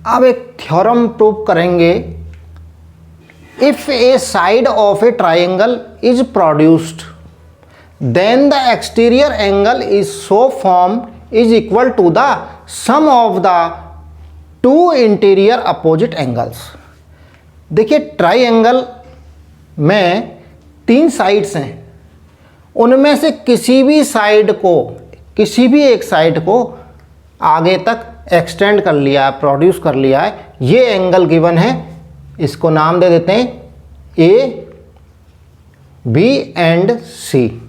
अब एक theorem prove करेंगे। If a side of a triangle is produced then the exterior angle is so form is equal to the sum of the two interior opposite angles. देखिए triangle में 3 sides हैं, उनमें से किसी भी एक साइड को आगे तक एक्सटेंड कर लिया है, प्रोड्यूस कर लिया है, ये एंगल गिवन है, इसको नाम दे देते हैं ए बी एंड सी।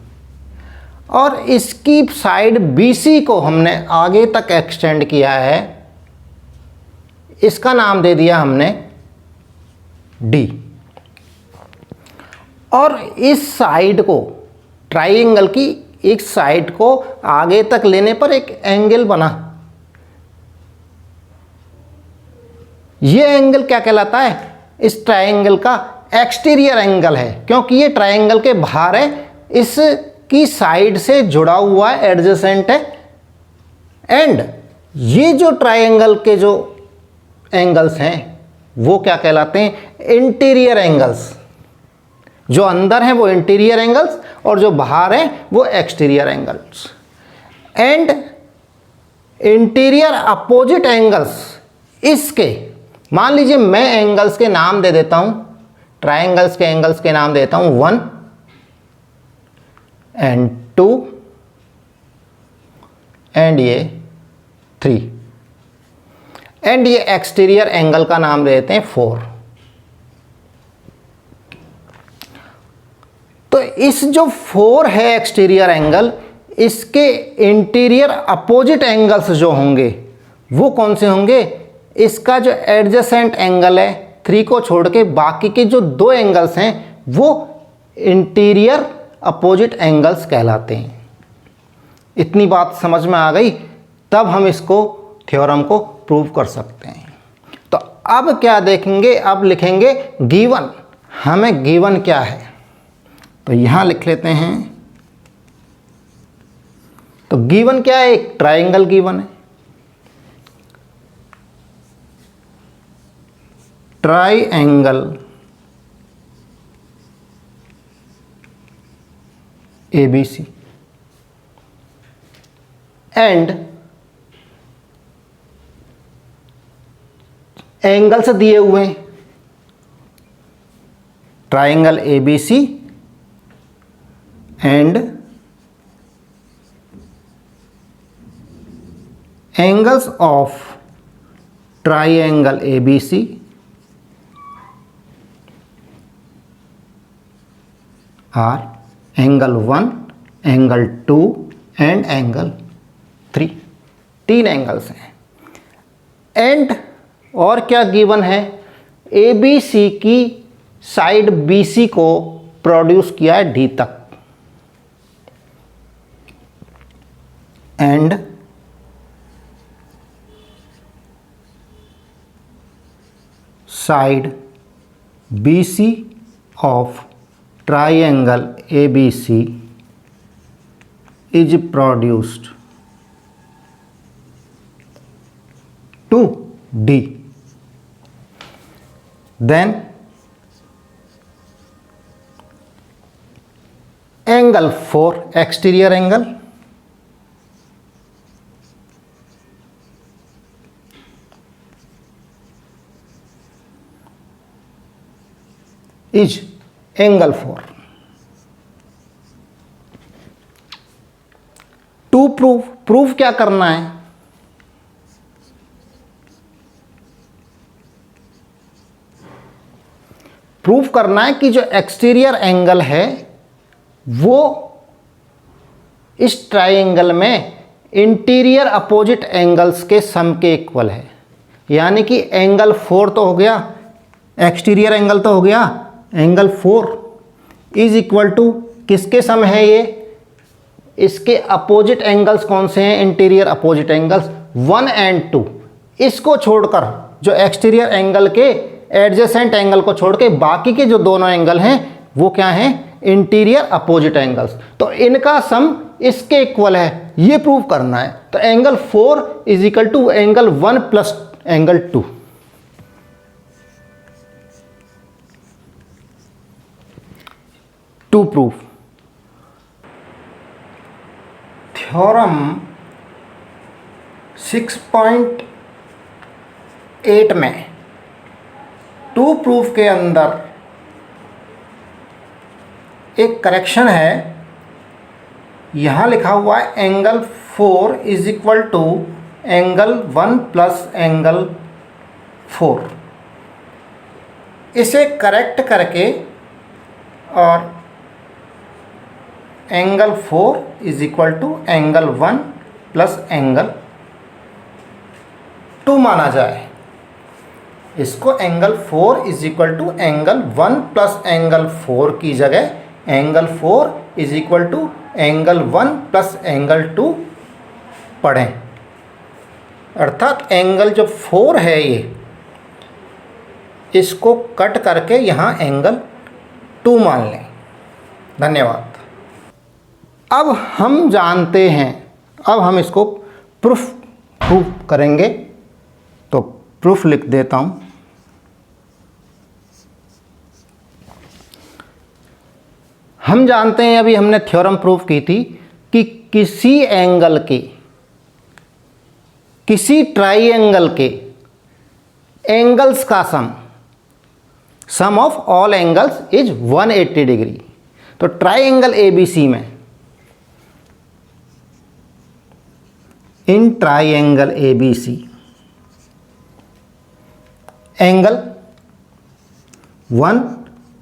और इसकी साइड बी सी को हमने आगे तक एक्सटेंड किया है, इसका नाम दे दिया हमने डी। और इस साइड को, ट्राइंगल की एक साइड को आगे तक लेने पर एक एंगल बना, ये एंगल क्या कहलाता है? इस ट्राइंगल का एक्सटीरियर एंगल है, क्योंकि ये ट्राइंगल के बाहर है, इसकी साइड से जुड़ा हुआ है, एडजेसेंट है। एंड ये जो ट्राइंगल के जो एंगल्स हैं वो क्या कहलाते हैं? Interior angles. जो अंदर हैं वो इंटीरियर एंगल्स और जो बाहर हैं वो exterior angles. And interior opposite angles, इसके मान लीजिए मैं एंगल्स के नाम दे देता हूं, ट्राइंगल्स के एंगल्स के नाम देता हूं 1 एंड 2 एंड ये 3, एंड ये एक्सटीरियर एंगल का नाम देते हैं 4। तो इस जो 4 है एक्सटीरियर एंगल, इसके इंटीरियर अपोजिट एंगल्स जो होंगे वो कौन से होंगे? इसका जो एडजेसेंट एंगल है 3 को छोड़ के बाकी के जो 2 एंगल्स हैं वो इंटीरियर अपोजिट एंगल्स कहलाते हैं। इतनी बात समझ में आ गई, तब हम इसको थ्योरम को प्रूव कर सकते हैं। तो अब क्या देखेंगे? अब लिखेंगे गिवन। हमें गिवन क्या है तो यहां लिख लेते हैं। तो गिवन क्या है? एक ट्राइंगल गिवन है, ट्राइंगल ABC एंड एंगल्स दिए हुए हैं, triangle ABC and angles of triangle ABC R angle 1, angle 2 and angle 3। 3 angles हैं। एंड और क्या गिवन है? ABC की साइड BC को प्रोड्यूस किया है D तक, and side BC of triangle ABC is produced to D. Then angle 4 exterior angle is angle 4। To proof क्या करना है? प्रूफ करना है कि जो एक्सटीरियर एंगल है वो इस ट्राइंगल में इंटीरियर अपोजिट एंगल्स के सम के इक्वल है। यानी कि एंगल 4 तो हो गया, एक्सटीरियर एंगल तो हो गया, एंगल 4 इज इक्वल टू किसके सम है? ये इसके अपोजिट एंगल्स कौन से हैं? Interior opposite angles 1 and 2। इसको छोड़कर जो एक्सटीरियर एंगल के एडजेसेंट एंगल को छोड़ के बाकी के जो दोनों एंगल हैं वो क्या हैं? Interior opposite angles. तो इनका सम इसके इक्वल है, ये प्रूव करना है। तो angle 4 is equal to angle 1 plus angle 2। New proof. Theorem 6.8 में टू प्रूफ के अंदर एक करेक्शन है। यहाँ लिखा हुआ है angle 4 is equal to angle 1 plus angle 4। इसे करेक्ट करके और angle 4 is equal to angle 1 plus angle 2 माना जाए। इसको angle 4 is equal to angle 1 plus angle 4 की जगह angle 4 is equal to angle 1 plus angle 2 पढ़ें। अर्थात एंगल जो 4 है ये, इसको कट करके यहाँ एंगल 2 मान लें। धन्यवाद। अब हम जानते हैं, अब हम इसको प्रूफ करेंगे। तो प्रूफ लिख देता हूँ। हम जानते हैं, अभी हमने थ्योरम प्रूफ की थी कि किसी एंगल के, किसी ट्राइएंगल के एंगल्स का sum of all angles is 180 degree. तो ट्राइएंगल ABC में, in triangle ABC angle 1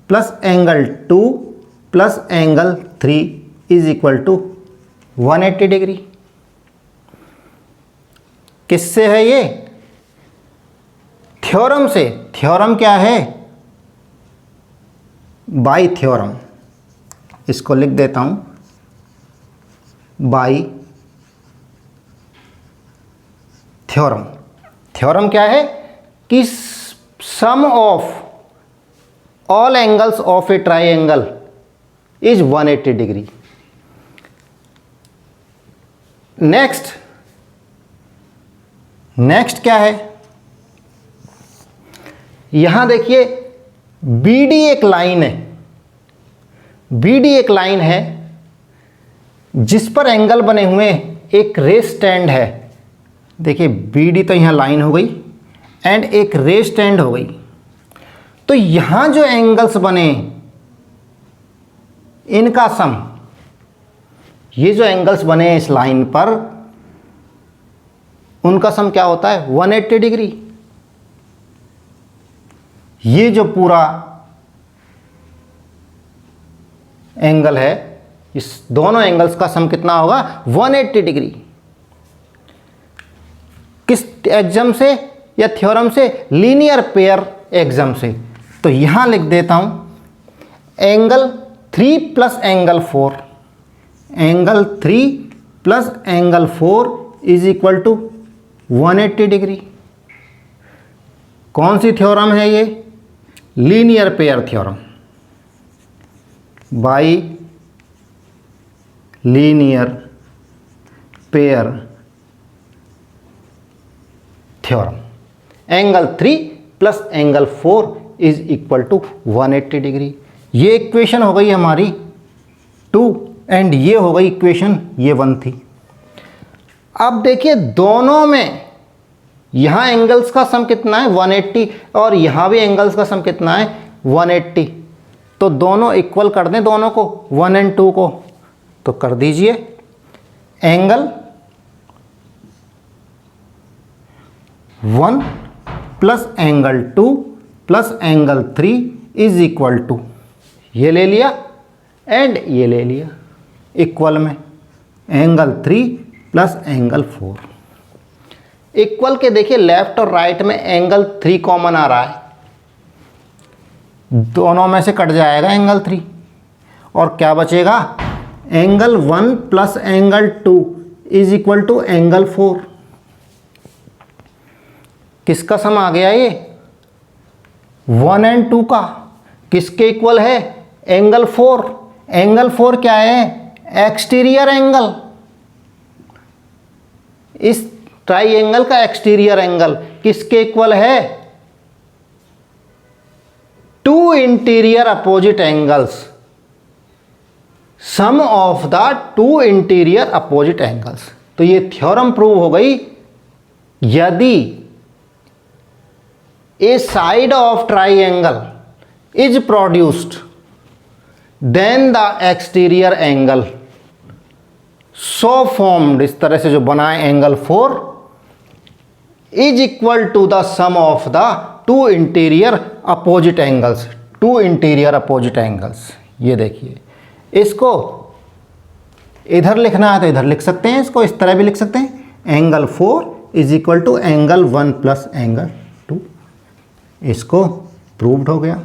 plus angle 2 plus angle 3 is equal to 180 degree. किससे है ये? थ्योरम से। थ्योरम क्या है? By theorem. इसको लिख देता हूं, बाई थ्योरम। थ्योरम क्या है कि sum of all angles of a triangle is 180 degree. Next क्या है? यहां देखिए BD एक लाइन है, BD एक लाइन है जिस पर एंगल बने हुए एक रे स्टैंड है। देखिए BD तो यहां लाइन हो गई एंड एक रे स्टैंड हो गई। तो यहां जो एंगल्स बने इनका सम, ये जो एंगल्स बने इस लाइन पर, उनका सम क्या होता है? 180 डिग्री। ये जो पूरा एंगल है, इस दोनों एंगल्स का सम कितना होगा? 180 डिग्री। किस एक्सम से या थ्योरम से? लीनियर पेयर एक्सम से। तो यहां लिख देता हूं angle 3 plus angle 4, angle 3 plus angle 4 is equal to 180 degree. कौन सी थ्योरम है ये? Linear pair theorem, by linear pair theorem. Angle 3 plus angle 4 is equal to 180 degree. ये इक्वेशन हो गई हमारी 2 एंड ये हो गई इक्वेशन, ये 1 थी। अब देखिए दोनों में यहां एंगल्स का सम कितना है? 180, और यहां भी एंगल्स का सम कितना है? 180। तो दोनों इक्वल कर दें, दोनों को, 1 और 2 को। तो कर दीजिए angle 1 plus angle 2 plus angle 3 is equal to, ये ले लिया एंड ये ले लिया इक्वल में, एंगल 3 प्लस एंगल 4। इक्वल के देखिए लेफ्ट और राइट में एंगल 3 कॉमन आ रहा है, दोनों में से कट जाएगा एंगल 3 और क्या बचेगा? Angle 1 plus angle 2 is equal to angle 4। किसका सम आ गया ये? 1 और 2 का। किसके इक्वल है? एंगल 4। एंगल 4 क्या है? Exterior angle. इस ट्राइएंगल का एक्सटीरियर एंगल किसके इक्वल है? 2 interior opposite angles sum of the two interior opposite angles. तो ये थ्योरम प्रूव हो गई, यदि a side of triangle is produced then the exterior angle so formed, इस तरह से जो बना है angle 4, is equal to the sum of the two interior opposite angles. Two interior opposite angles, ये देखिए, इसको इधर लिखना है तो इधर लिख सकते हैं, इसको इस तरह भी लिख सकते हैं, angle 4 is equal to angle 1 plus angle 2। इसको प्रूव्ड हो गया।